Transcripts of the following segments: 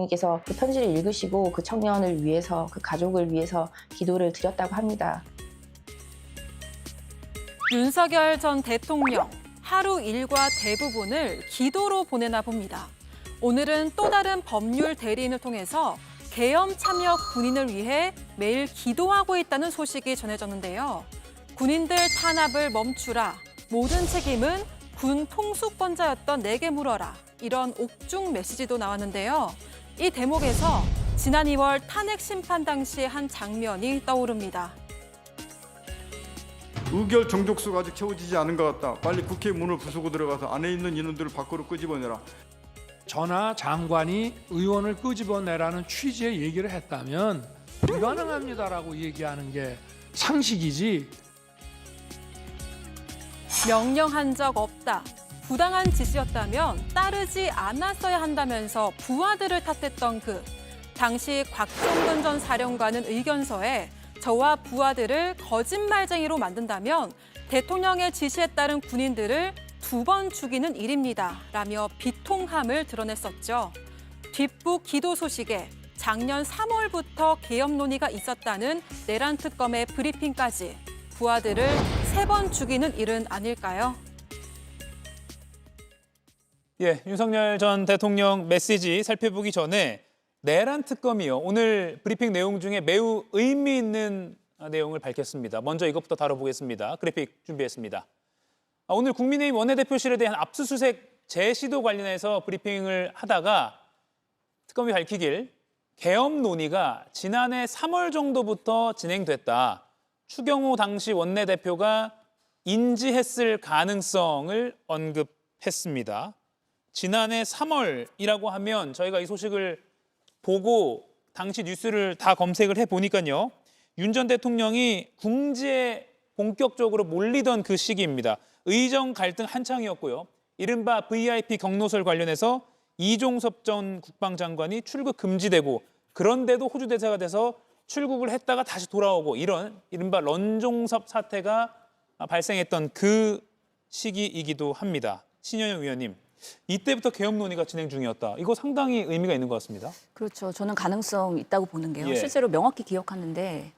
대통령님께서 그 편지를 읽으시고 그 청년을 위해서, 그 가족을 위해서 기도를 드렸다고 합니다. 윤석열 전 대통령, 하루 일과 대부분을 기도로 보내나 봅니다. 오늘은 또 다른 법률 대리인을 통해서 계엄 참여 군인을 위해 매일 기도하고 있다는 소식이 전해졌는데요. 군인들 탄압을 멈추라, 모든 책임은 군 통수권자였던 내게 물어라, 이런 옥중 메시지도 나왔는데요. 이 대목에서 지난 2월 탄핵 심판 당시의 한 장면이 떠오릅니다. 의결 정족수가 아직 채워지지 않은 것 같다. 빨리 국회 문을 부수고 들어가서 안에 있는 인원들을 밖으로 끄집어내라. 전하 장관이 의원을 끄집어내라는 취지의 얘기를 했다면 불가능합니다라고 얘기하는 게 상식이지. 명령한 적 없다. 부당한 지시였다면 따르지 않았어야 한다면서 부하들을 탓했던 당시 곽종근 전 사령관은 의견서에 저와 부하들을 거짓말쟁이로 만든다면 대통령의 지시에 따른 군인들을 2번 죽이는 일입니다. 라며 비통함을 드러냈었죠. 뒷북 기도 소식에 작년 3월부터 계엄 논의가 있었다는 내란 특검의 브리핑까지 부하들을 3번 죽이는 일은 아닐까요? 예, 윤석열 전 대통령 메시지 살펴보기 전에 내란 특검이요. 오늘 브리핑 내용 중에 매우 의미 있는 내용을 밝혔습니다. 먼저 이것부터 다뤄보겠습니다. 그래픽 준비했습니다. 오늘 국민의힘 원내대표실에 대한 압수수색 재시도 관련해서 브리핑을 하다가 특검이 밝히길 계엄 논의가 지난해 3월 정도부터 진행됐다. 추경호 당시 원내대표가 인지했을 가능성을 언급했습니다. 지난해 3월이라고 하면 저희가 이 소식을 보고 당시 뉴스를 다 검색을 해보니까요. 윤 전 대통령이 궁지에 본격적으로 몰리던 그 시기입니다. 의정 갈등 한창이었고요. 이른바 VIP 경로설 관련해서 이종섭 전 국방장관이 출국 금지되고 그런데도 호주 대사가 돼서 출국을 했다가 다시 돌아오고 이런 이른바 런종섭 사태가 발생했던 그 시기이기도 합니다. 신현영 위원님, 이때부터 계엄 논의가 진행 중이었다. 이거 상당히 의미가 있는 것 같습니다. 그렇죠. 저는 가능성 있다고 보는 게요. 예. 실제로 명확히 기억하는데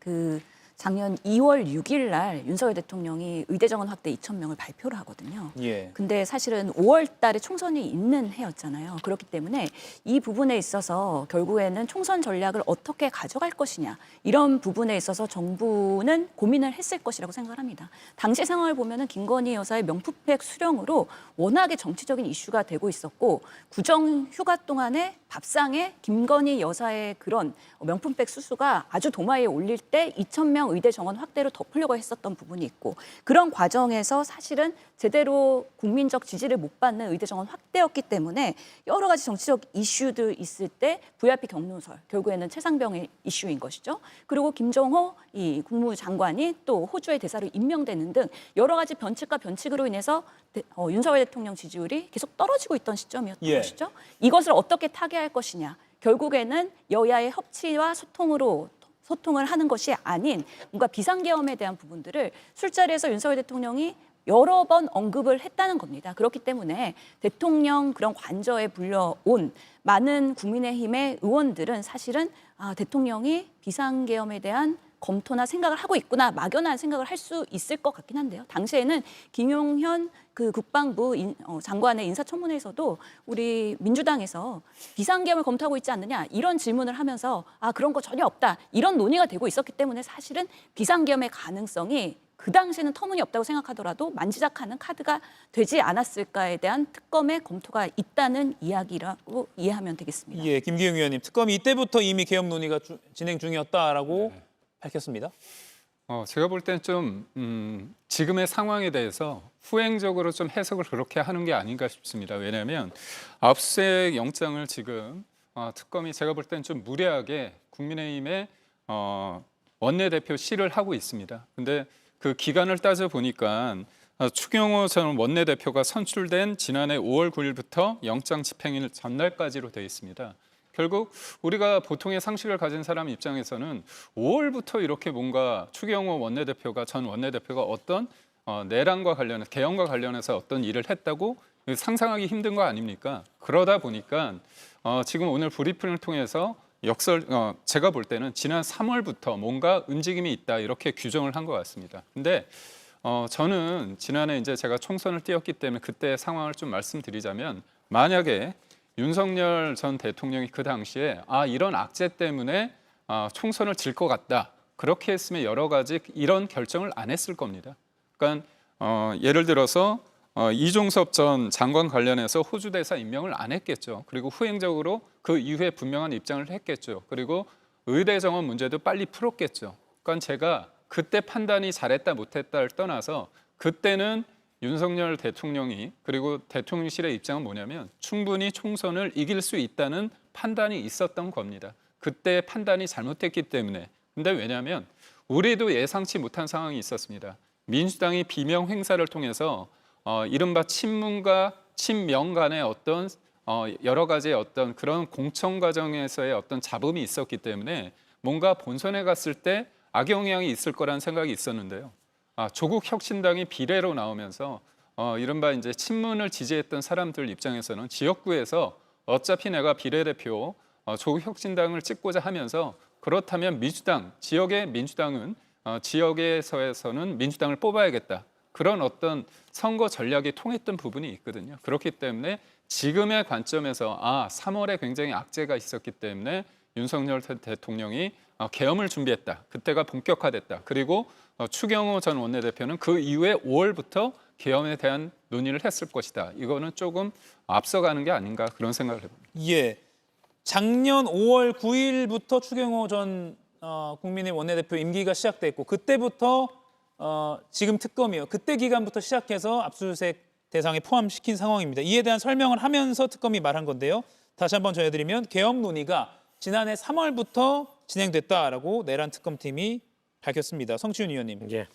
작년 2월 6일 날 윤석열 대통령이 의대 정원 확대 2,000명을 발표를 하거든요. 예. 근데 사실은 5월 달에 총선이 있는 해였잖아요. 그렇기 때문에 이 부분에 있어서 결국에는 총선 전략을 어떻게 가져갈 것이냐 이런 부분에 있어서 정부는 고민을 했을 것이라고 생각을 합니다. 당시 상황을 보면은 김건희 여사의 명품백 수령으로 워낙에 정치적인 이슈가 되고 있었고 구정 휴가 동안에 밥상에 김건희 여사의 그런 명품백 수수가 아주 도마 위에 올릴 때 2,000명 의대 정원 확대로 덮으려고 했었던 부분이 있고 그런 과정에서 사실은 제대로 국민적 지지를 못 받는 의대 정원 확대였기 때문에 여러 가지 정치적 이슈들 있을 때 VIP 경로설 결국에는 최상병의 이슈인 것이죠. 그리고 김정호 이 국무장관이 또 호주의 대사로 임명되는 등 여러 가지 변칙과 변칙으로 인해서 윤석열 대통령 지지율이 계속 떨어지고 있던 시점이었던 예. 것이죠. 이것을 어떻게 타개할 것이냐. 결국에는 여야의 협치와 소통을 하는 것이 아닌 뭔가 비상계엄에 대한 부분들을 술자리에서 윤석열 대통령이 여러 번 언급을 했다는 겁니다. 그렇기 때문에 대통령 그런 관저에 불려온 많은 국민의힘의 의원들은 사실은 대통령이 비상계엄에 대한 검토나 생각을 하고 있구나 막연한 생각을 할 수 있을 것 같긴 한데요. 당시에는 김용현 국방부 장관의 인사청문회에서도 우리 민주당에서 비상계엄을 검토하고 있지 않느냐 이런 질문을 하면서 그런 거 전혀 없다 이런 논의가 되고 있었기 때문에 사실은 비상계엄의 가능성이 그 당시에는 터무니없다고 생각하더라도 만지작하는 카드가 되지 않았을까에 대한 특검의 검토가 있다는 이야기라고 이해하면 되겠습니다. 예, 김기영 의원님, 특검이 이때부터 이미 계엄 논의가 진행 중이었다라고 밝혔습니다. 제가 볼 땐 좀 지금의 상황에 대해서 후행적으로 좀 해석을 그렇게 하는 게 아닌가 싶습니다. 왜냐하면 압수수색 영장을 지금 특검이 제가 볼 땐 좀 무례하게 국민의힘의 원내대표실을 하고 있습니다. 근데 그 기간을 따져 보니까 추경호 전 원내대표가 선출된 지난해 5월 9일부터 영장 집행일 전날까지로 되어 있습니다. 결국 우리가 보통의 상식을 가진 사람 입장에서는 5월부터 이렇게 뭔가 추경호 원내대표가 전 원내대표가 어떤 내란과 관련해서 계엄과 관련해서 어떤 일을 했다고 상상하기 힘든 거 아닙니까? 그러다 보니까 지금 오늘 브리핑을 통해서 제가 볼 때는 지난 3월부터 뭔가 움직임이 있다 이렇게 규정을 한 것 같습니다. 근데 저는 지난해 이제 제가 총선을 뛰었기 때문에 그때 상황을 좀 말씀드리자면 만약에 윤석열 전 대통령이 그 당시에 이런 악재 때문에 총선을 질 것 같다. 그렇게 했으면 여러 가지 이런 결정을 안 했을 겁니다. 그러니까 예를 들어서 이종섭 전 장관 관련해서 호주 대사 임명을 안 했겠죠. 그리고 후행적으로 그 이후에 분명한 입장을 했겠죠. 그리고 의대 정원 문제도 빨리 풀었겠죠. 그러니까 제가 그때 판단이 잘했다 못했다를 떠나서 그때는 윤석열 대통령이 그리고 대통령실의 입장은 뭐냐면 충분히 총선을 이길 수 있다는 판단이 있었던 겁니다. 그때 판단이 잘못됐기 때문에. 근데 왜냐하면 우리도 예상치 못한 상황이 있었습니다. 민주당이 비명 행사를 통해서 이른바 친문과 친명 간의 어떤 여러 가지의 어떤 그런 공천 과정에서의 어떤 잡음이 있었기 때문에 뭔가 본선에 갔을 때 악영향이 있을 거라는 생각이 있었는데요. 조국 혁신당이 비례로 나오면서 이른바 이제 친문을 지지했던 사람들 입장에서는 지역구에서 어차피 내가 비례대표 조국 혁신당을 찍고자 하면서 그렇다면 지역의 민주당은 지역에서는 민주당을 뽑아야겠다. 그런 어떤 선거 전략이 통했던 부분이 있거든요. 그렇기 때문에 지금의 관점에서 3월에 굉장히 악재가 있었기 때문에 윤석열 대통령이 계엄을 준비했다. 그때가 본격화됐다. 그리고 추경호 전 원내대표는 그 이후에 5월부터 계엄에 대한 논의를 했을 것이다. 이거는 조금 앞서가는 게 아닌가 그런 생각을 해봅니다. 예, 작년 5월 9일부터 추경호 전 국민의힘 원내대표 임기가 시작됐고 그때부터 지금 특검이요. 그때 기간부터 시작해서 압수수색 대상에 포함시킨 상황입니다. 이에 대한 설명을 하면서 특검이 말한 건데요. 다시 한번 전해드리면 계엄 논의가 지난해 3월부터 진행됐다라고 내란 특검팀이 밝혔습니다. 성치훈 의원님. 예.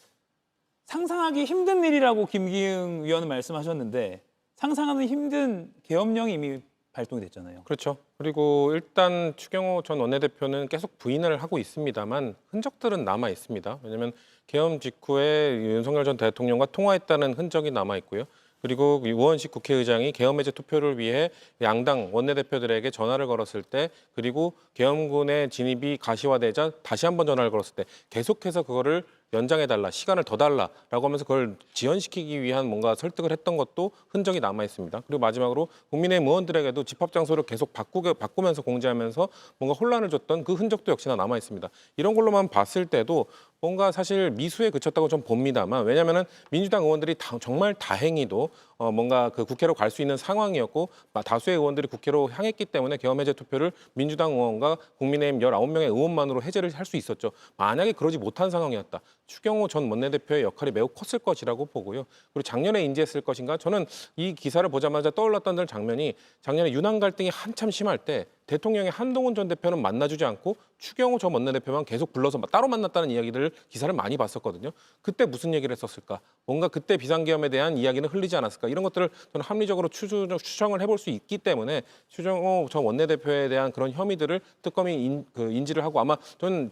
상상하기 힘든 일이라고 김기흥 의원은 말씀하셨는데 상상하는 힘든 계엄령이 이미 발동이 됐잖아요. 그렇죠. 그리고 일단 추경호 전 원내대표는 계속 부인을 하고 있습니다만 흔적들은 남아 있습니다. 왜냐하면 계엄 직후에 윤석열 전 대통령과 통화했다는 흔적이 남아 있고요. 그리고 우원식 국회의장이 계엄 해제 투표를 위해 양당 원내대표들에게 전화를 걸었을 때 그리고 계엄군의 진입이 가시화되자 다시 한번 전화를 걸었을 때 계속해서 그거를 연장해달라, 시간을 더 달라라고 하면서 그걸 지연시키기 위한 뭔가 설득을 했던 것도 흔적이 남아 있습니다. 그리고 마지막으로 국민의힘 의원들에게도 집합 장소를 계속 바꾸면서 공지하면서 뭔가 혼란을 줬던 그 흔적도 역시나 남아 있습니다. 이런 걸로만 봤을 때도 뭔가 사실 미수에 그쳤다고 좀 봅니다만 왜냐하면 민주당 의원들이 정말 다행히도 뭔가 그 국회로 갈 수 있는 상황이었고 다수의 의원들이 국회로 향했기 때문에 계엄 해제 투표를 민주당 의원과 국민의힘 19명의 의원만으로 해제를 할 수 있었죠. 만약에 그러지 못한 상황이었다. 추경호 전 원내대표의 역할이 매우 컸을 것이라고 보고요. 그리고 작년에 인지했을 것인가? 저는 이 기사를 보자마자 떠올랐던 장면이 작년에 윤한 갈등이 한참 심할 때 대통령의 한동훈 전 대표는 만나주지 않고 추경호 전 원내대표만 계속 불러서 따로 만났다는 이야기들을 기사를 많이 봤었거든요. 그때 무슨 얘기를 했었을까? 뭔가 그때 비상계엄에 대한 이야기는 흘리지 않았을까? 이런 것들을 저는 합리적으로 추정을 해볼 수 있기 때문에 추경호 전 원내대표에 대한 그런 혐의들을 특검이 인지를 하고 아마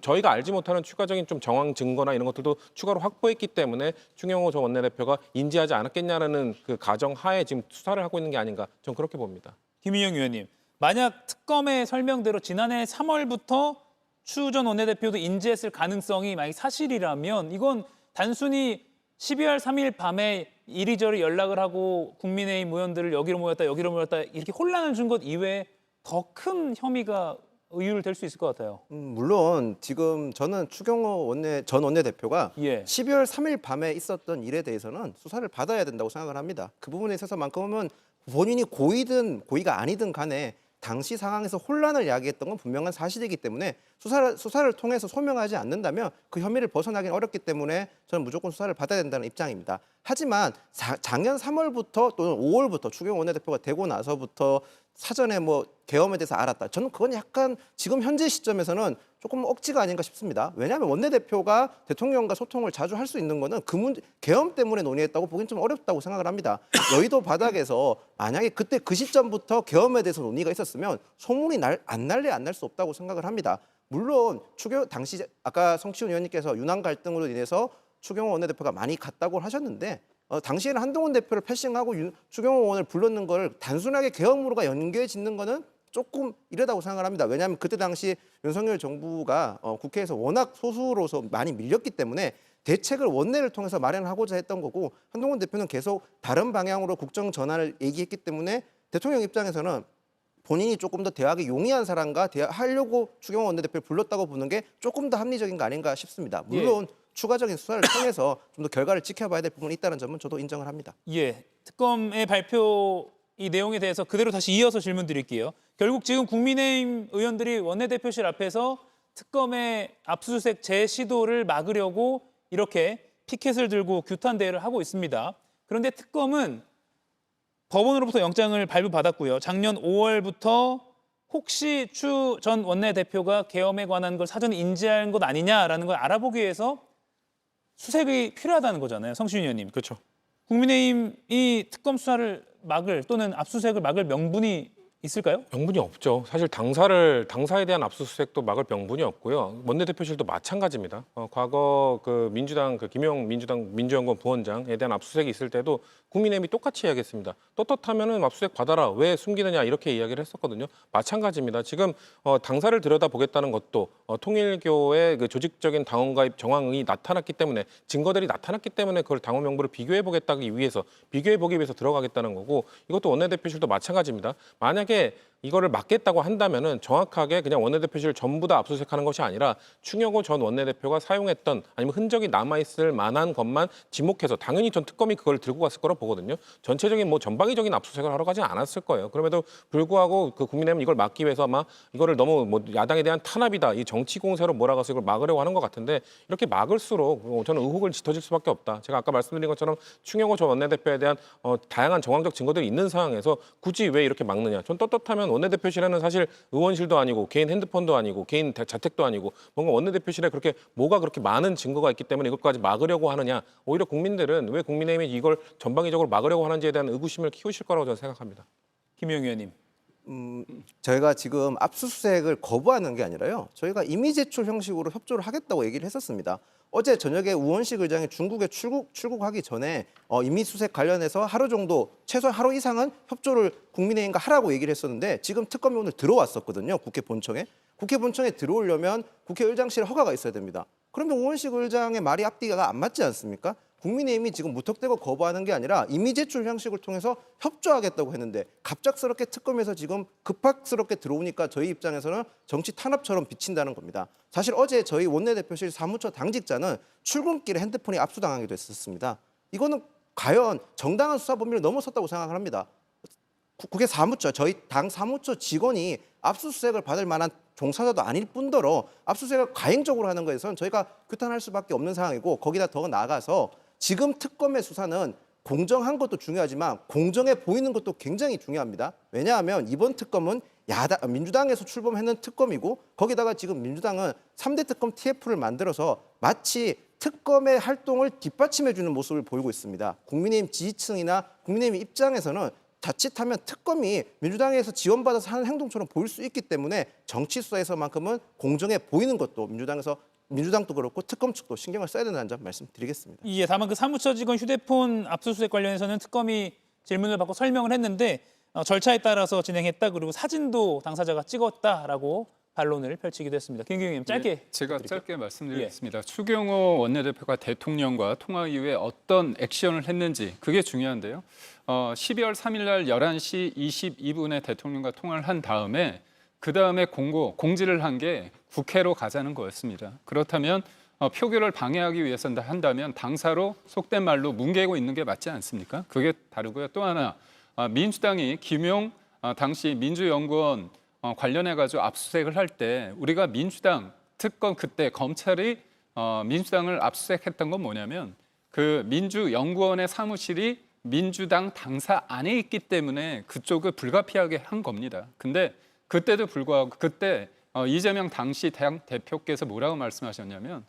저희가 알지 못하는 추가적인 좀 정황 증거나 이런 것들도 추가로 확보했기 때문에 추경호 전 원내대표가 인지하지 않았겠냐라는 그 가정 하에 지금 수사를 하고 있는 게 아닌가 저는 그렇게 봅니다. 김인영 의원님, 만약 특검의 설명대로 지난해 3월부터 추 전 원내대표도 인지했을 가능성이 만약 사실이라면 이건 단순히 12월 3일 밤에 이리저리 연락을 하고 국민의힘 의원들을 여기로 모였다 이렇게 혼란을 준 것 이외에 더 큰 혐의가 의율될 수 있을 것 같아요. 물론 지금 저는 추경호 전 원내대표가 12월 3일 밤에 있었던 일에 대해서는 수사를 받아야 된다고 생각을 합니다. 그 부분에 있어서만큼은 본인이 고의든 고의가 아니든 간에 당시 상황에서 혼란을 야기했던 건 분명한 사실이기 때문에 수사를 통해서 소명하지 않는다면 그 혐의를 벗어나기는 어렵기 때문에 저는 무조건 수사를 받아야 된다는 입장입니다. 하지만 작년 3월부터 또는 5월부터 추경호 원내대표가 되고 나서부터 사전에 계엄에 대해서 알았다. 저는 그건 약간 지금 현재 시점에서는 조금 억지가 아닌가 싶습니다. 왜냐하면 원내대표가 대통령과 소통을 자주 할 수 있는 거는 계엄 때문에 논의했다고 보기는 좀 어렵다고 생각을 합니다. 여의도 바닥에서 만약에 그때 그 시점부터 계엄에 대해서 논의가 있었으면 소문이 안 날 수 없다고 생각을 합니다. 물론 당시 아까 성치훈 의원님께서 윤한 갈등으로 인해서 추경호 원내대표가 많이 갔다고 하셨는데 당시에는 한동훈 대표를 패싱하고 추경호 의원을 불렀는 걸 단순하게 계엄으로가 연계해 짓는 거는 조금 이르다고 생각을 합니다. 왜냐하면 그때 당시 윤석열 정부가 국회에서 워낙 소수로서 많이 밀렸기 때문에 대책을 원내를 통해서 마련하고자 했던 거고, 한동훈 대표는 계속 다른 방향으로 국정 전환을 얘기했기 때문에 대통령 입장에서는 본인이 조금 더 대화하기 용이한 사람과 대화하려고 추경호 원내대표를 불렀다고 보는 게 조금 더 합리적인 거 아닌가 싶습니다. 물론 추가적인 수사를 통해서 좀 더 결과를 지켜봐야 될 부분이 있다는 점은 저도 인정을 합니다. 예, 특검의 발표 이 내용에 대해서 그대로 다시 이어서 질문 드릴게요. 결국 지금 국민의힘 의원들이 원내대표실 앞에서 특검의 압수수색 재시도를 막으려고 이렇게 피켓을 들고 규탄 대회를 하고 있습니다. 그런데 특검은 법원으로부터 영장을 발부받았고요. 작년 5월부터 혹시 추 전 원내대표가 계엄에 관한 걸 사전에 인지한 것 아니냐라는 걸 알아보기 위해서 수색이 필요하다는 거잖아요. 성신 의원님. 그렇죠. 국민의힘이 특검 수사를 막을 또는 압수수색을 막을 명분이 있을까요? 명분이 없죠. 사실 당사에 대한 압수수색도 막을 명분이 없고요. 원내대표실도 마찬가지입니다. 과거 그 민주당 김용 민주연구원 부원장에 대한 압수수색이 있을 때도 국민의힘이 똑같이 이야기했습니다. 떳떳하면은 압수수색 받아라. 왜 숨기느냐 이렇게 이야기를 했었거든요. 마찬가지입니다. 지금 당사를 들여다보겠다는 것도 통일교의 그 조직적인 당원가입 정황이 나타났기 때문에, 증거들이 나타났기 때문에 그걸 당원 명부를 비교해보기 위해서 들어가겠다는 거고, 이것도 원내대표실도 마찬가지입니다. 만약에 이거를 막겠다고 한다면은 정확하게 그냥 원내대표실 전부 다 압수수색하는 것이 아니라 추경호 전 원내대표가 사용했던 아니면 흔적이 남아있을 만한 것만 지목해서, 당연히 전 특검이 그걸 들고 갔을 거라 보거든요. 전체적인 전방위적인 압수수색을 하러 가지 않았을 거예요. 그럼에도 불구하고 그 국민의힘은 이걸 막기 위해서 아마 이거를 너무 야당에 대한 탄압이다, 이 정치 공세로 몰아가서 이걸 막으려고 하는 것 같은데, 이렇게 막을수록 저는 의혹을 짙어질 수밖에 없다. 제가 아까 말씀드린 것처럼 추경호 전 원내대표에 대한 다양한 정황적 증거들이 있는 상황에서 굳이 왜 이렇게 막느냐. 전 떳떳하면 원내대표실에는 사실 의원실도 아니고 개인 핸드폰도 아니고 개인 자택도 아니고 뭔가 원내대표실에 뭐가 그렇게 많은 증거가 있기 때문에 이것까지 막으려고 하느냐. 오히려 국민들은 왜 국민의힘이 이걸 전방위적으로 막으려고 하는지에 대한 의구심을 키우실 거라고 저는 생각합니다. 김용 의원님. 저희가 지금 압수수색을 거부하는 게 아니라요, 저희가 이미 제출 형식으로 협조를 하겠다고 얘기를 했었습니다. 어제 저녁에 우원식 의장이 중국에 출국하기 전에 임의 수색 관련해서 하루 정도, 최소한 하루 이상은 협조를 국민의힘과 하라고 얘기를 했었는데, 지금 특검이 오늘 들어왔었거든요. 국회 본청에. 국회 본청에 들어오려면 국회의장실 허가가 있어야 됩니다. 그러면 우원식 의장의 말이 앞뒤가 안 맞지 않습니까? 국민의힘이 지금 무턱대고 거부하는 게 아니라 임의 제출 형식을 통해서 협조하겠다고 했는데, 갑작스럽게 특검에서 지금 급박스럽게 들어오니까 저희 입장에서는 정치 탄압처럼 비친다는 겁니다. 사실 어제 저희 원내대표실 사무처 당직자는 출근길에 핸드폰이 압수당하기도 했었습니다. 이거는 과연 정당한 수사 범위를 넘어섰다고 생각을 합니다. 국회 사무처, 저희 당 사무처 직원이 압수수색을 받을 만한 종사자도 아닐 뿐더러 압수수색을 과잉적으로 하는 것에선 저희가 규탄할 수밖에 없는 상황이고, 거기다 더 나아가서 지금 특검의 수사는 공정한 것도 중요하지만 공정해 보이는 것도 굉장히 중요합니다. 왜냐하면 이번 특검은 민주당에서 출범했는 특검이고, 거기다가 지금 민주당은 3대 특검 TF를 만들어서 마치 특검의 활동을 뒷받침해주는 모습을 보이고 있습니다. 국민의힘 지지층이나 국민의힘 입장에서는 자칫하면 특검이 민주당에서 지원받아서 하는 행동처럼 보일 수 있기 때문에 정치 수사에서만큼은 공정해 보이는 것도 민주당도 그렇고 특검 측도 신경을 써야 된다는 점 말씀드리겠습니다. 예, 다만 그 사무처 직원 휴대폰 압수수색 관련해서는 특검이 질문을 받고 설명을 했는데 절차에 따라서 진행했다, 그리고 사진도 당사자가 찍었다라고 반론을 펼치기도 했습니다. 김경희 의원님 짧게 제가 부탁드릴게요. 짧게 말씀드리겠습니다. 추경호 원내대표가 대통령과 통화 이후에 어떤 액션을 했는지 그게 중요한데요. 12월 3일 날 11시 22분에 대통령과 통화를 한 다음에 그 다음에 공지를 한 게 국회로 가자는 거였습니다. 그렇다면 표결을 방해하기 위해서 한다면 당사로 속된 말로 뭉개고 있는 게 맞지 않습니까? 그게 다르고요. 또 하나, 민주당이 김용 당시 민주연구원 관련해가지고 압수수색을 할 때 우리가 민주당 특검 그때 검찰이 민주당을 압수수색했던 건 뭐냐면 그 민주연구원의 사무실이 민주당 당사 안에 있기 때문에 그쪽을 불가피하게 한 겁니다. 근데 그때도 불구하고 그때 이재명 당시 당 대표께서 뭐라고 말씀하셨냐면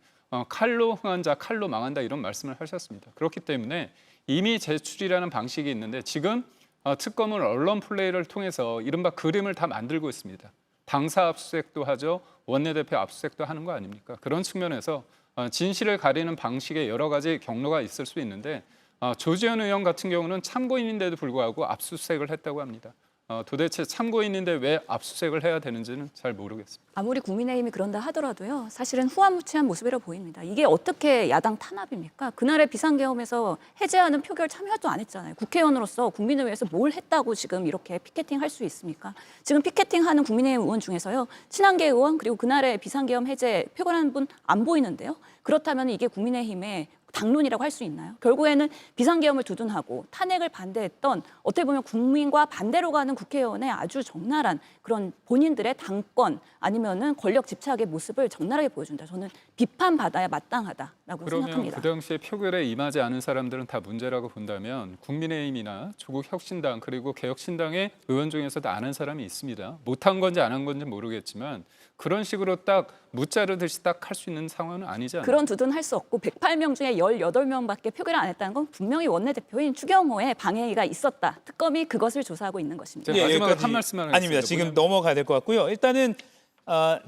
칼로 흥한 자 칼로 망한다 이런 말씀을 하셨습니다. 그렇기 때문에 이미 제출이라는 방식이 있는데 지금 특검은 언론 플레이를 통해서 이른바 그림을 다 만들고 있습니다. 당사 압수수색도 하죠. 원내대표 압수수색도 하는 거 아닙니까? 그런 측면에서 진실을 가리는 방식의 여러 가지 경로가 있을 수 있는데 조지현 의원 같은 경우는 참고인인데도 불구하고 압수수색을 했다고 합니다. 도대체 참고인인데 왜 압수수색을 해야 되는지는 잘 모르겠습니다. 아무리 국민의힘이 그런다 하더라도요. 사실은 후한무치한 모습이라 보입니다. 이게 어떻게 야당 탄압입니까? 그날의 비상계엄에서 해제하는 표결 참여도 안 했잖아요. 국회의원으로서 국민을 위해서 뭘 했다고 지금 이렇게 피켓팅 할 수 있습니까? 지금 피켓팅하는 국민의힘 의원 중에서요. 친한계 의원 그리고 그날의 비상계엄 해제 표결하는 분 안 보이는데요. 그렇다면 이게 국민의힘의 당론이라고 할 수 있나요? 결국에는 비상계엄을 두둔하고 탄핵을 반대했던 어떻게 보면 국민과 반대로 가는 국회의원의 아주 적나라한 그런 본인들의 당권 아니면은 권력 집착의 모습을 적나라하게 보여준다. 저는 비판받아야 마땅하다라고 그러면 생각합니다. 그 당시에 표결에 임하지 않은 사람들은 다 문제라고 본다면 국민의힘이나 조국혁신당 그리고 개혁신당의 의원 중에서도 안 한 사람이 있습니다. 못한 건지 안 한 건지 모르겠지만 그런 식으로 딱 무자르듯이 딱 할 수 있는 상황은 아니지 않나요? 그런 두둔 할 수 없고 108명 중에 18명밖에 표결을 안 했다는 건 분명히 원내대표인 추경호의 방해가 있었다. 특검이 그것을 조사하고 있는 것입니다. 제가 마지막으로 여기까지. 한 말씀만 아닙니다. 하겠습니다. 지금 넘어가야 될 것 같고요. 일단은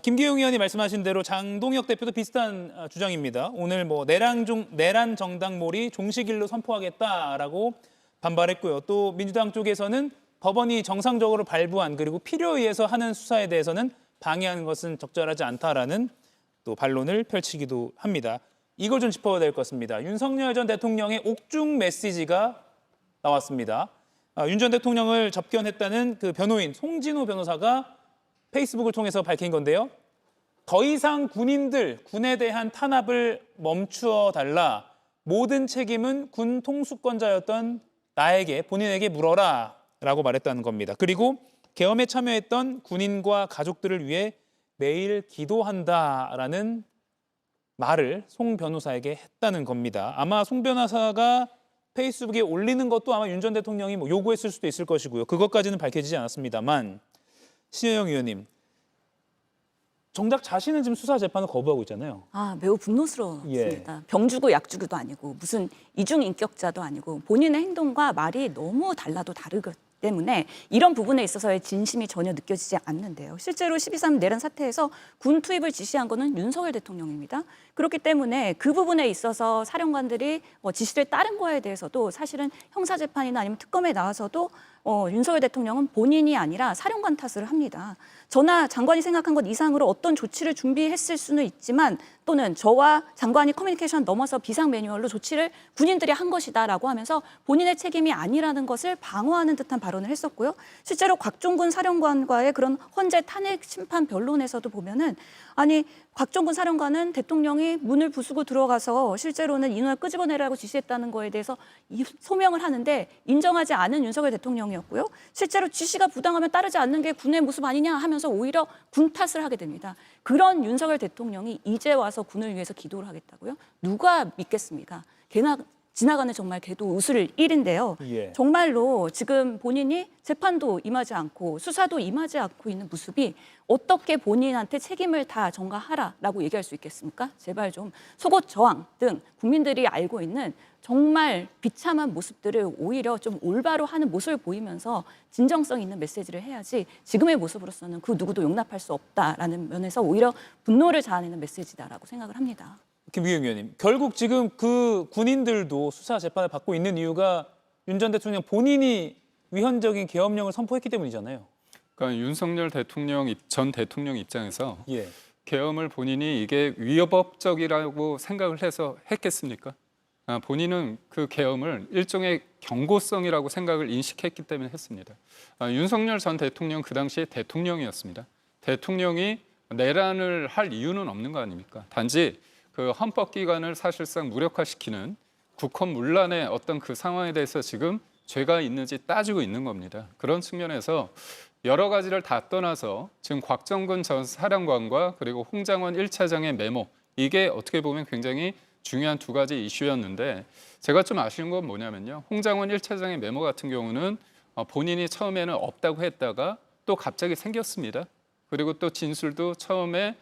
김기용 의원이 말씀하신 대로 장동혁 대표도 비슷한 주장입니다. 오늘 뭐 내란 정당몰이 종식일로 선포하겠다라고 반발했고요. 또 민주당 쪽에서는 법원이 정상적으로 발부한 그리고 필요에 의해서 하는 수사에 대해서는 방해하는 것은 적절하지 않다라는 또 반론을 펼치기도 합니다. 이걸 좀 짚어야 될 것 같습니다. 윤석열 전 대통령의 옥중 메시지가 나왔습니다. 윤 전 대통령을 접견했다는 그 변호인 송진호 변호사가 페이스북을 통해서 밝힌 건데요. 더 이상 군에 대한 탄압을 멈추어 달라. 모든 책임은 군 통수권자였던 본인에게 물어라 라고 말했다는 겁니다. 그리고 계엄에 참여했던 군인과 가족들을 위해 매일 기도한다라는 말을 송 변호사에게 했다는 겁니다. 아마 송 변호사가 페이스북에 올리는 것도 아마 윤 전 대통령이 뭐 요구했을 수도 있을 것이고요. 그것까지는 밝혀지지 않았습니다만 신혜영 의원님, 정작 자신은 지금 수사 재판을 거부하고 있잖아요. 매우 분노스러웠습니다. 병 주고 약 주고도 아니고 무슨 이중 인격자도 아니고 본인의 행동과 말이 너무 달라도 다르기 때문에 이런 부분에 있어서의 진심이 전혀 느껴지지 않는데요. 실제로 12.3 내란 사태에서 군 투입을 지시한 거는 윤석열 대통령입니다. 그렇기 때문에 그 부분에 있어서 사령관들이 지시를 따른 거에 대해서도 사실은 형사재판이나 아니면 특검에 나와서도 윤석열 대통령은 본인이 아니라 사령관 탓을 합니다. 저나 장관이 생각한 것 이상으로 어떤 조치를 준비했을 수는 있지만 또는 저와 장관이 커뮤니케이션 넘어서 비상 매뉴얼로 조치를 군인들이 한 것이다라고 하면서 본인의 책임이 아니라는 것을 방어하는 듯한 발언을 했었고요. 실제로 곽종군 사령관과의 그런 헌재 탄핵 심판 변론에서도 보면은 곽종군 사령관은 대통령이 문을 부수고 들어가서 실제로는 인원을 끄집어내라고 지시했다는 거에 대해서 소명을 하는데 인정하지 않은 윤석열 대통령이었고요. 실제로 지시가 부당하면 따르지 않는 게 군의 모습 아니냐 하면서 오히려 군 탓을 하게 됩니다. 그런 윤석열 대통령이 이제 와서 군을 위해서 기도를 하겠다고요? 누가 믿겠습니까? 지나가는 정말 개도 웃을 일인데요. 예. 정말로 지금 본인이 재판도 임하지 않고 수사도 임하지 않고 있는 모습이 어떻게 본인한테 책임을 다 전가하라라고 얘기할 수 있겠습니까? 제발 좀 속옷 저항 등 국민들이 알고 있는 정말 비참한 모습들을 오히려 좀 올바로 하는 모습을 보이면서 진정성 있는 메시지를 해야지 지금의 모습으로서는 그 누구도 용납할 수 없다라는 면에서 오히려 분노를 자아내는 메시지다라고 생각을 합니다. 김기용 의원님, 결국 지금 그 군인들도 수사 재판을 받고 있는 이유가 윤 전 대통령 본인이 위헌적인 계엄령을 선포했기 때문이잖아요. 그러니까 윤석열 전 대통령 입장에서 예. 계엄을 본인이 이게 위법적이라고 생각을 해서 했겠습니까? 본인은 그 계엄을 일종의 경고성이라고 생각을 인식했기 때문에 했습니다. 윤석열 전 대통령 그 당시에 대통령이었습니다. 대통령이 내란을 할 이유는 없는 거 아닙니까? 단지 그 헌법기관을 사실상 무력화시키는 국헌 문란의 어떤 그 상황에 대해서 지금 죄가 있는지 따지고 있는 겁니다. 그런 측면에서 여러 가지를 다 떠나서 지금 곽정근 전 사령관과 그리고 홍장원 1차장의 메모, 이게 어떻게 보면 굉장히 중요한 두 가지 이슈였는데 제가 좀 아쉬운 건 뭐냐면요. 홍장원 1차장의 메모 같은 경우는 본인이 처음에는 없다고 했다가 또 갑자기 생겼습니다. 그리고 또 진술도 처음에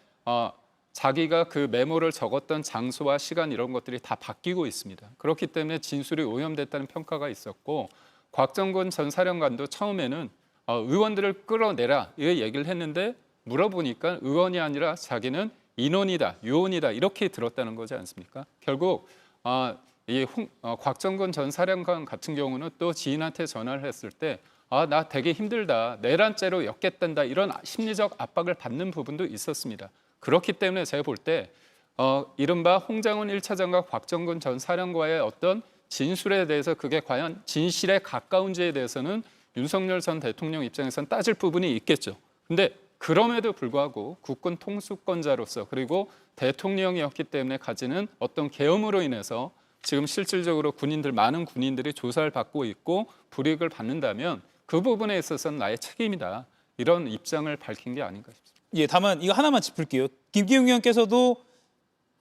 자기가 그 메모를 적었던 장소와 시간 이런 것들이 다 바뀌고 있습니다. 그렇기 때문에 진술이 오염됐다는 평가가 있었고 곽정근 전 사령관도 처음에는 의원들을 끌어내라 이 얘기를 했는데 물어보니까 의원이 아니라 자기는 인원이다, 요원이다 이렇게 들었다는 거지 않습니까? 결국 곽정근 전 사령관 같은 경우는 또 지인한테 전화를 했을 때 나 되게 힘들다, 내란죄로 엮겠단다 이런 심리적 압박을 받는 부분도 있었습니다. 그렇기 때문에 제가 볼 때 이른바 홍장훈 1차장과 곽정근 전 사령관의 어떤 진술에 대해서 그게 과연 진실에 가까운지에 대해서는 윤석열 전 대통령 입장에서는 따질 부분이 있겠죠. 근데 그럼에도 불구하고 국군 통수권자로서 그리고 대통령이었기 때문에 가지는 어떤 계엄으로 인해서 지금 실질적으로 많은 군인들이 조사를 받고 있고 불이익을 받는다면 그 부분에 있어서는 나의 책임이다. 이런 입장을 밝힌 게 아닌가 싶습니다. 예, 다만 이거 하나만 짚을게요. 김기용 의원께서도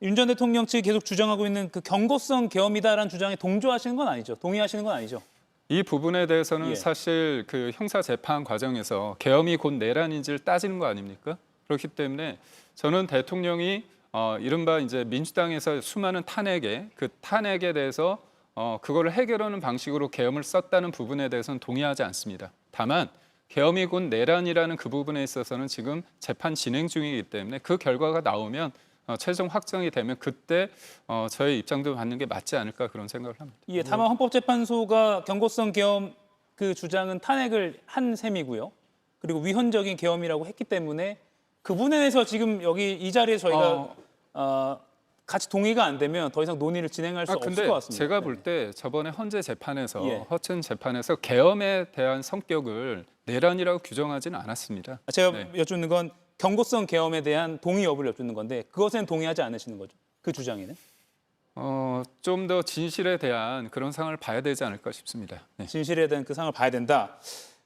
윤 전 대통령 측이 계속 주장하고 있는 그 경고성 계엄이다라는 주장에 동조하시는 건 아니죠? 동의하시는 건 아니죠? 이 부분에 대해서는 예. 사실 그 형사 재판 과정에서 계엄이 곧 내란인지를 따지는 거 아닙니까? 그렇기 때문에 저는 대통령이 이른바 이제 민주당에서 수많은 그 탄핵에 대해서 그거를 해결하는 방식으로 계엄을 썼다는 부분에 대해서는 동의하지 않습니다. 다만 계엄이 곧 내란이라는 그 부분에 있어서는 지금 재판 진행 중이기 때문에 그 결과가 나오면 최종 확정이 되면 그때 저의 입장도 받는 게 맞지 않을까 그런 생각을 합니다. 예, 다만 헌법재판소가 경고성 계엄 그 주장은 탄핵을 한 셈이고요. 그리고 위헌적인 계엄이라고 했기 때문에 그 부분에 대해서 지금 여기 이 자리에 저희가 같이 동의가 안 되면 더 이상 논의를 진행할 수 없을 것 같습니다. 제가 볼 때 저번에 헌재 재판에서 예. 허튼 재판에서 계엄에 대한 성격을 내란이라고 규정하지는 않았습니다. 제가 네. 여쭙는 건 경고성 계엄에 대한 동의 여부를 여쭙는 건데 그것엔 동의하지 않으시는 거죠? 그 주장에는? 좀 더 진실에 대한 그런 상황을 봐야 되지 않을까 싶습니다. 네. 진실에 대한 그 상황을 봐야 된다.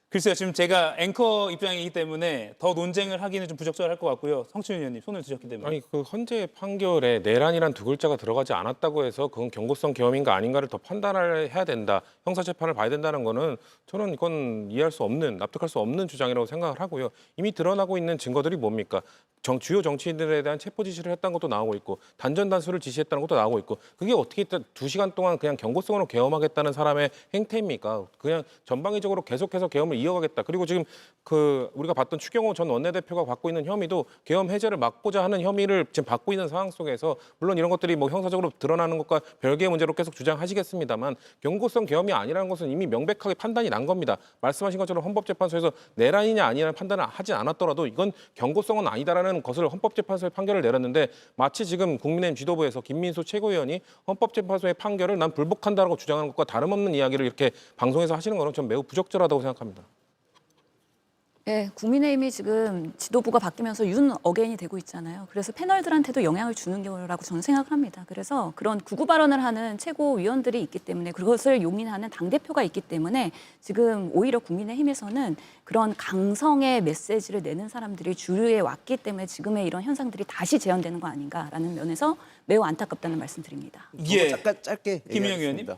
글쎄요, 지금 제가 앵커 입장이기 때문에 더 논쟁을 하기는 좀 부적절할 것 같고요. 성춘 의원님 손을 드셨기 때문에. 아니 그 헌재 판결에 내란이란 두 글자가 들어가지 않았다고 해서 그건 경고성 계엄인가 아닌가를 더 판단을 해야 된다. 형사 재판을 봐야 된다는 거는 저는 이건 이해할 수 없는, 납득할 수 없는 주장이라고 생각을 하고요. 이미 드러나고 있는 증거들이 뭡니까? 주요 정치인들에 대한 체포 지시를 했다는 것도 나오고 있고 단전 단수를 지시했다는 것도 나오고 있고 그게 어떻게 2시간 동안 그냥 경고성으로 계엄하겠다는 사람의 행태입니까? 그냥 전방위적으로 계속해서 계엄을 이어가겠다. 그리고 지금 그 우리가 봤던 추경호 전 원내대표가 받고 있는 혐의도 계엄 해제를 막고자 하는 혐의를 지금 받고 있는 상황 속에서 물론 이런 것들이 뭐 형사적으로 드러나는 것과 별개의 문제로 계속 주장하시겠습니다만 경고성 계엄이 아니라는 것은 이미 명백하게 판단이 난 겁니다. 말씀하신 것처럼 헌법재판소에서 내란이냐 아니냐는 판단을 하지 않았더라도 이건 경고성은 아니다라는 것을 헌법재판소에 판결을 내렸는데 마치 지금 국민의힘 지도부에서 김민수 최고위원이 헌법재판소의 판결을 난 불복한다라고 주장하는 것과 다름없는 이야기를 이렇게 방송에서 하시는 것은 전 매우 부적절하다고 생각합니다. 네, 국민의힘이 지금 지도부가 바뀌면서 윤 어게인이 되고 있잖아요. 그래서 패널들한테도 영향을 주는 거라고 저는 생각을 합니다. 그래서 그런 구구 발언을 하는 최고위원들이 있기 때문에 그것을 용인하는 당대표가 있기 때문에 지금 오히려 국민의힘에서는 그런 강성의 메시지를 내는 사람들이 주류에 왔기 때문에 지금의 이런 현상들이 다시 재현되는 거 아닌가라는 면에서 매우 안타깝다는 말씀드립니다. 예. 잠깐 짧게 김민영 얘기하겠습니다.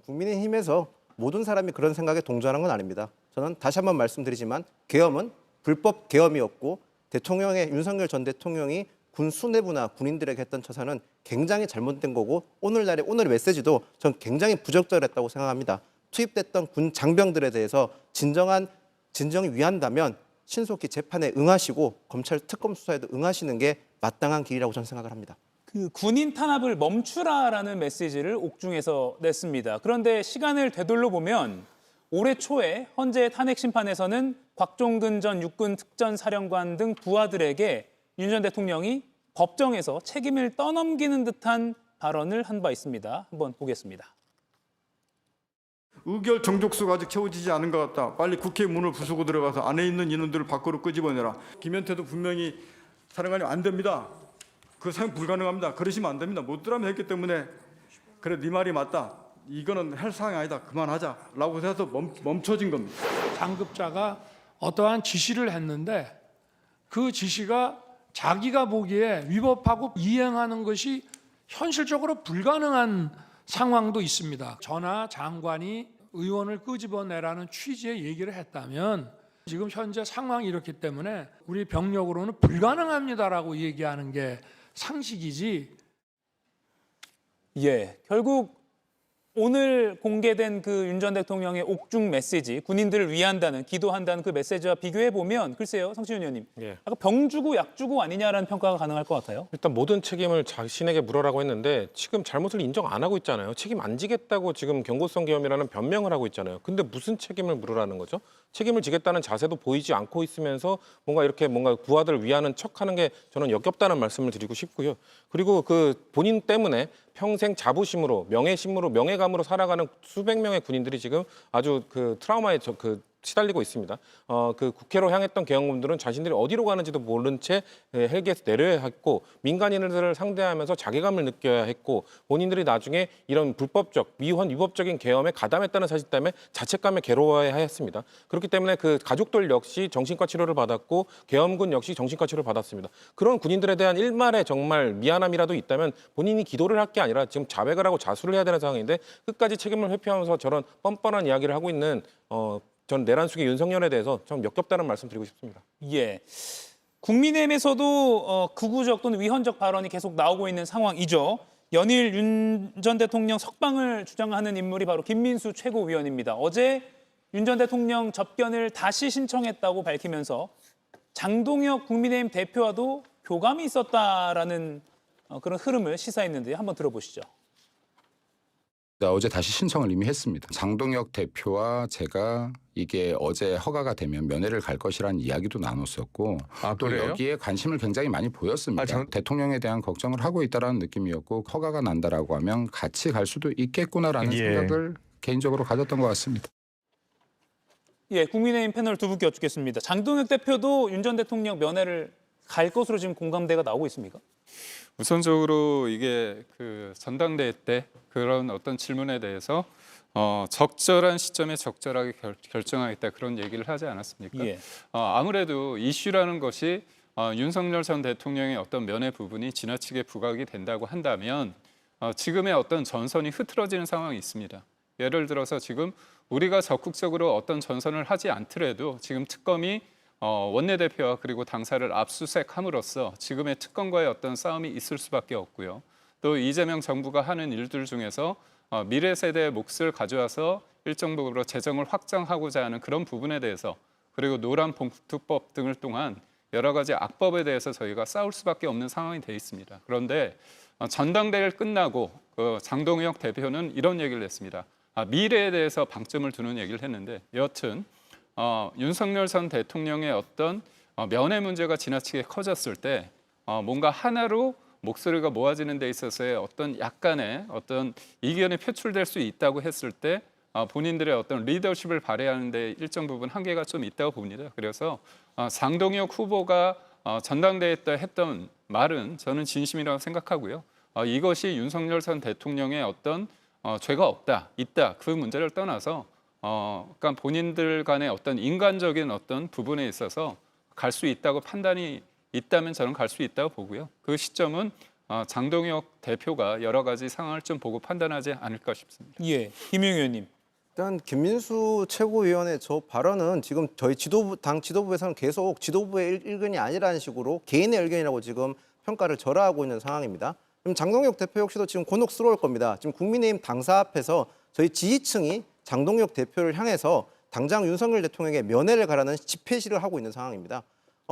국민의힘에서 모든 사람이 그런 생각에 동조하는 건 아닙니다. 저는 다시 한번 말씀드리지만 계엄은 불법 계엄이었고 윤석열 전 대통령이 군 수뇌부나 군인들에게 했던 처사는 굉장히 잘못된 거고 오늘의 메시지도 전 굉장히 부적절했다고 생각합니다. 투입됐던 군 장병들에 대해서 진정이 위한다면 신속히 재판에 응하시고 검찰 특검 수사에도 응하시는 게 마땅한 길이라고 저는 생각을 합니다. 그 군인 탄압을 멈추라라는 메시지를 옥중에서 냈습니다. 그런데 시간을 되돌려 보면 올해 초에 헌재 탄핵 심판에서는 곽종근 전 육군 특전사령관 등 부하들에게 윤 전 대통령이 법정에서 책임을 떠넘기는 듯한 발언을 한 바 있습니다. 한번 보겠습니다. 의결 정족수가 아직 채워지지 않은 것 같다. 빨리 국회 문을 부수고 들어가서 안에 있는 인원들을 밖으로 끄집어내라. 김현태도 분명히 사령관님 안 됩니다. 그 사용 불가능합니다. 그러시면 안 됩니다. 못 들으면 했기 때문에 그래 네 말이 맞다. 이거는 할 상황이 아니다. 그만하자라고 해서 멈춰진 겁니다. 상급자가 어떠한 지시를 했는데 그 지시가 자기가 보기에 위법하고 이행하는 것이 현실적으로 불가능한 상황도 있습니다. 전하 장관이 의원을 끄집어내라는 취지의 얘기를 했다면 지금 현재 상황이 이렇기 때문에 우리 병력으로는 불가능합니다라고 얘기하는 게 상식이지. 예, 결국 오늘 공개된 그 윤 전 대통령의 옥중 메시지, 군인들을 위한다는, 기도한다는 그 메시지와 비교해 보면 글쎄요, 성시윤 의원님, 예. 아까 병 주고 약 주고 아니냐라는 평가가 가능할 것 같아요. 일단 모든 책임을 자신에게 물으라고 했는데 지금 잘못을 인정 안 하고 있잖아요. 책임 안 지겠다고 지금 경고성 계엄이라는 변명을 하고 있잖아요. 근데 무슨 책임을 물으라는 거죠? 책임을 지겠다는 자세도 보이지 않고 있으면서 뭔가 이렇게 뭔가 부하들을 위하는 척하는 게 저는 역겹다는 말씀을 드리고 싶고요. 그리고 그 본인 때문에 평생 자부심으로 명예심으로 명예감으로 살아가는 수백 명의 군인들이 지금 아주 그 트라우마에 시달리고 있습니다. 그 국회로 향했던 계엄군들은 자신들이 어디로 가는지도 모른 채 헬기에서 내려야 했고 민간인들을 상대하면서 자괴감을 느껴야 했고 본인들이 나중에 이런 불법적, 위법적인 계엄에 가담했다는 사실 때문에 자책감에 괴로워야 했습니다. 그렇기 때문에 그 가족들 역시 정신과 치료를 받았고 계엄군 역시 정신과 치료를 받았습니다. 그런 군인들에 대한 일말의 정말 미안함이라도 있다면 본인이 기도를 할 게 아니라 지금 자백을 하고 자수를 해야 되는 상황인데 끝까지 책임을 회피하면서 저런 뻔뻔한 이야기를 하고 있는 전 내란숙의 윤석열에 대해서 좀 역겹다는 말씀 드리고 싶습니다. 예. 국민의힘에서도 극우적 또는 위헌적 발언이 계속 나오고 있는 상황이죠. 연일 윤 전 대통령 석방을 주장하는 인물이 바로 김민수 최고위원입니다. 어제 윤 전 대통령 접견을 다시 신청했다고 밝히면서 장동혁 국민의힘 대표와도 교감이 있었다라는 그런 흐름을 시사했는데 한번 들어보시죠. 어제 다시 신청을 이미 했습니다. 장동혁 대표와 제가 이게 어제 허가가 되면 면회를 갈 것이라는 이야기도 나눴었고 또 그래요? 여기에 관심을 굉장히 많이 보였습니다. 대통령에 대한 걱정을 하고 있다는 느낌이었고 허가가 난다라고 하면 같이 갈 수도 있겠구나라는 생각을 개인적으로 가졌던 것 같습니다. 예, 국민의힘 패널 두 분께 여쭙겠습니다. 장동혁 대표도 윤 전 대통령 면회를 갈 것으로 지금 공감대가 나오고 있습니까? 우선적으로 이게 그 전당대회 때 그런 어떤 질문에 대해서 적절한 시점에 적절하게 결정하겠다 그런 얘기를 하지 않았습니까? 예. 아무래도 이슈라는 것이 윤석열 전 대통령의 어떤 면회 부분이 지나치게 부각이 된다고 한다면 지금의 어떤 전선이 흐트러지는 상황이 있습니다. 예를 들어서 지금 우리가 적극적으로 어떤 전선을 하지 않더라도 지금 특검이 원내대표와 그리고 당사를 압수수색함으로써 지금의 특검과의 어떤 싸움이 있을 수밖에 없고요. 또 이재명 정부가 하는 일들 중에서 미래 세대의 몫을 가져와서 일정 부분으로 재정을 확장하고자 하는 그런 부분에 대해서 그리고 노란봉투법 등을 통한 여러 가지 악법에 대해서 저희가 싸울 수밖에 없는 상황이 돼 있습니다. 그런데 전당대회를 끝나고 장동혁 대표는 이런 얘기를 했습니다. 미래에 대해서 방점을 두는 얘기를 했는데 여튼 윤석열 전 대통령의 어떤 면회 문제가 지나치게 커졌을 때 뭔가 하나로 목소리가 모아지는 데 있어서의 어떤 약간의 어떤 이견이 표출될 수 있다고 했을 때 본인들의 어떤 리더십을 발휘하는 데 일정 부분 한계가 좀 있다고 봅니다. 그래서 장동혁 후보가 전당대회 때 했던 말은 저는 진심이라고 생각하고요. 이것이 윤석열 전 대통령의 어떤 죄가 없다, 있다 그 문제를 떠나서 그러니까 본인들 간의 어떤 인간적인 어떤 부분에 있어서 갈 수 있다고 판단이 있다면 저는 갈 수 있다고 보고요. 그 시점은 장동혁 대표가 여러 가지 상황을 좀 보고 판단하지 않을까 싶습니다. 예, 김용 의원님. 일단 김민수 최고위원의 저 발언은 지금 저희 당 지도부에서는 계속 지도부의 의견이 아니라는 식으로 개인의 의견이라고 지금 평가를 절하하고 있는 상황입니다. 그럼 장동혁 대표 역시도 지금 곤혹스러울 겁니다. 지금 국민의힘 당사 앞에서 저희 지지층이 장동혁 대표를 향해서 당장 윤석열 대통령에게 면회를 가라는 집회시를 하고 있는 상황입니다.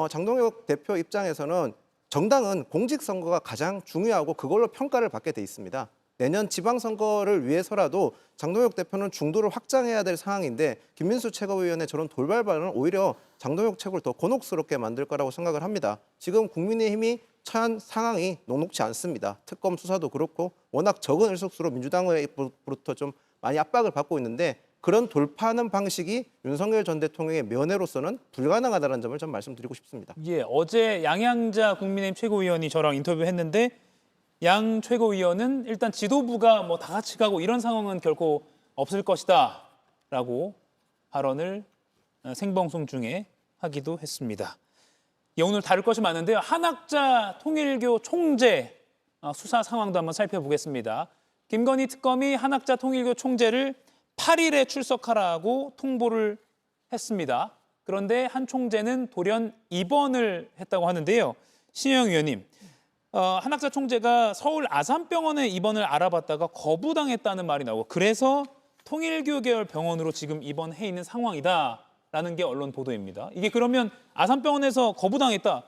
장동혁 대표 입장에서는 정당은 공직선거가 가장 중요하고 그걸로 평가를 받게 돼 있습니다. 내년 지방선거를 위해서라도 장동혁 대표는 중도를 확장해야 될 상황인데 김민수 최고위원의 저런 돌발 발언은 오히려 장동혁 최고를 더 곤혹스럽게 만들 거라고 생각을 합니다. 지금 국민의힘이 처한 상황이 녹록지 않습니다. 특검 수사도 그렇고 워낙 적은 의석수로 민주당으로부터 좀 많이 압박을 받고 있는데 그런 돌파하는 방식이 윤석열 전 대통령의 면회로서는 불가능하다는 점을 좀 말씀드리고 싶습니다. 예, 어제 양양자 국민의힘 최고위원이 저랑 인터뷰했는데 양 최고위원은 일단 지도부가 뭐 다 같이 가고 이런 상황은 결코 없을 것이다라고 발언을 생방송 중에 하기도 했습니다. 예, 오늘 다룰 것이 많은데요. 한학자 통일교 총재 수사 상황도 한번 살펴보겠습니다. 김건희 특검이 한학자 통일교 총재를 8일에 출석하라고 통보를 했습니다. 그런데 한 총재는 돌연 입원을 했다고 하는데요. 신영 의원님, 한학자 총재가 서울 아산병원에 입원을 알아봤다가 거부당했다는 말이 나오고 그래서 통일교 계열 병원으로 지금 입원해 있는 상황이다라는 게 언론 보도입니다. 이게 그러면 아산병원에서 거부당했다.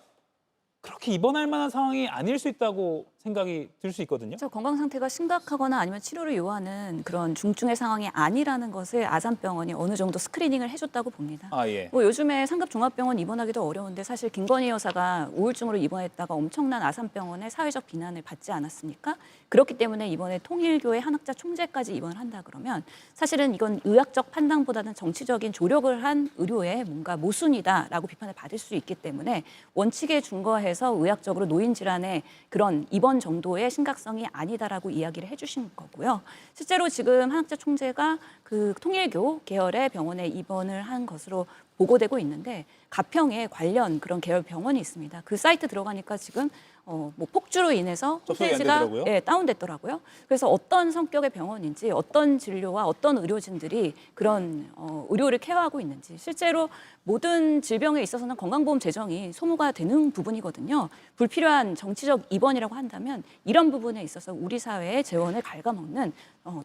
그렇게 입원할 만한 상황이 아닐 수 있다고 생각이 들 수 있거든요. 건강 상태가 심각하거나 아니면 치료를 요하는 그런 중증의 상황이 아니라는 것을 아산병원이 어느 정도 스크리닝을 해줬다고 봅니다. 예. 뭐 요즘에 상급종합병원 입원하기도 어려운데 사실 김건희 여사가 우울증으로 입원했다가 엄청난 아산병원의 사회적 비난을 받지 않았습니까? 그렇기 때문에 이번에 통일교의 한학자 총재까지 입원을 한다 그러면 사실은 이건 의학적 판단보다는 정치적인 조력을 한 의료의 뭔가 모순이다라고 비판을 받을 수 있기 때문에 원칙에 준거해서 의학적으로 노인 질환의 그런 입원 정도의 심각성이 아니다라고 이야기를 해주신 거고요. 실제로 지금 한학자 총재가 그 통일교 계열의 병원에 입원을 한 것으로 보고되고 있는데 가평에 관련 그런 계열 병원이 있습니다. 그 사이트 들어가니까 지금 뭐 폭주로 인해서 홈페이지가 다운됐더라고요. 그래서 어떤 성격의 병원인지 어떤 진료와 어떤 의료진들이 그런 의료를 케어하고 있는지 실제로 모든 질병에 있어서는 건강보험 재정이 소모가 되는 부분이거든요. 불필요한 정치적 입원이라고 한다면 이런 부분에 있어서 우리 사회의 재원을 갉아먹는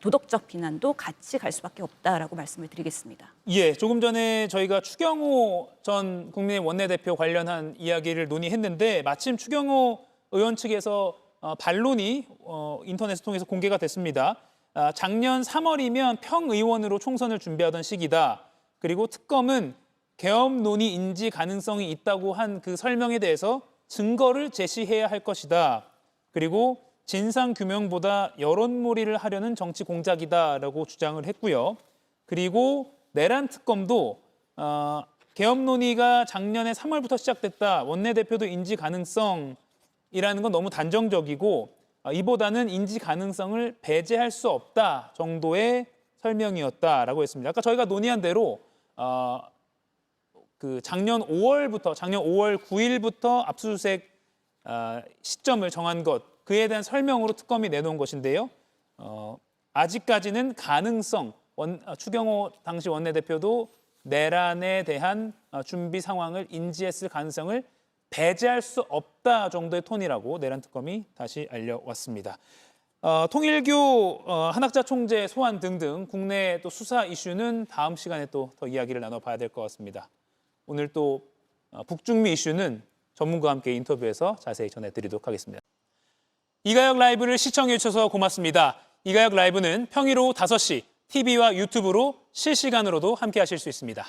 도덕적 비난도 같이 갈 수밖에 없다라고 말씀을 드리겠습니다. 예, 조금 전에 저희가 추경호 전 국민의힘 원내대표 관련한 이야기를 논의했는데 마침 추경호 의원 측에서 반론이 인터넷을 통해서 공개가 됐습니다. 작년 3월이면 평의원으로 총선을 준비하던 시기다. 그리고 특검은 계엄 논의 인지 가능성이 있다고 한 그 설명에 대해서 증거를 제시해야 할 것이다. 그리고 진상규명보다 여론몰이를 하려는 정치 공작이다라고 주장을 했고요. 그리고 내란 특검도 계엄 논의가 작년에 3월부터 시작됐다. 원내대표도 인지 가능성이라는 건 너무 단정적이고 이보다는 인지 가능성을 배제할 수 없다 정도의 설명이었다라고 했습니다. 아까 저희가 논의한 대로 그 작년 5월 9일부터 압수수색 시점을 정한 것, 그에 대한 설명으로 특검이 내놓은 것인데요. 아직까지는 가능성, 추경호 당시 원내대표도 내란에 대한 준비 상황을 인지했을 가능성을 배제할 수 없다 정도의 톤이라고 내란 특검이 다시 알려왔습니다. 통일교 한학자 총재 소환 등등 국내 또 수사 이슈는 다음 시간에 또 더 이야기를 나눠봐야 될 것 같습니다. 오늘 또 북중미 이슈는 전문가와 함께 인터뷰해서 자세히 전해드리도록 하겠습니다. 이가혁 라이브를 시청해 주셔서 고맙습니다. 이가혁 라이브는 평일 오후 5시 TV와 유튜브로 실시간으로도 함께 하실 수 있습니다.